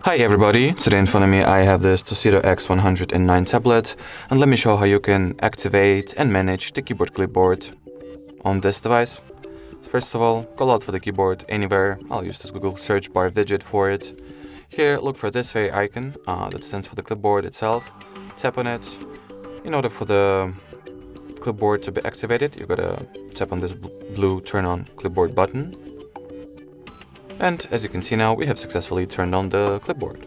Hi everybody, today in front of me I have this TOSCIDO X109 tablet, and let me show how you can activate and manage the keyboard clipboard on this device. First of all, call out for the keyboard anywhere. I'll use this Google search bar widget for it. Here, look for this very icon that stands for the clipboard itself. Tap on it. In order for the clipboard to be activated, you gotta tap on this blue turn on clipboard button. And as you can see now, we have successfully turned on the clipboard.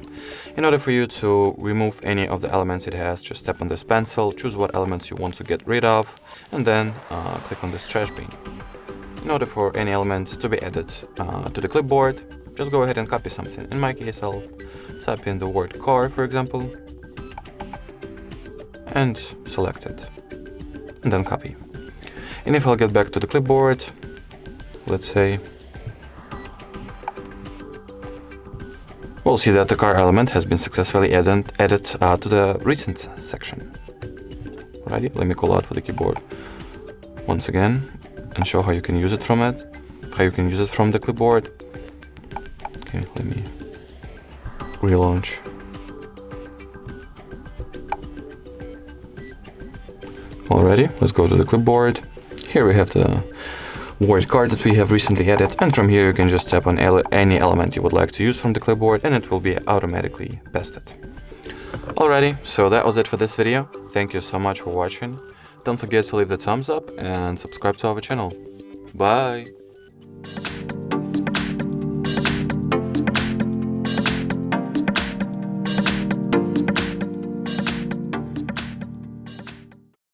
In order for you to remove any of the elements it has, just tap on this pencil, choose what elements you want to get rid of, and then click on this trash bin. In order for any element to be added to the clipboard, just go ahead and copy something. In my case, I'll type in the word car, for example, and select it, and then copy. And if I'll get back to the clipboard, let's say, we'll see that the car element has been successfully added to the recent section. Alrighty, let me call out for the keyboard once again and show how you can use it from the clipboard. Okay, let me relaunch. Alrighty, let's go to the clipboard. Here we have the word card that we have recently added, and from here you can just tap on any element you would like to use from the clipboard and it will be automatically pasted. Alrighty, so that was it for this video. Thank you so much for watching. Don't forget to leave the thumbs up and subscribe to our channel. Bye!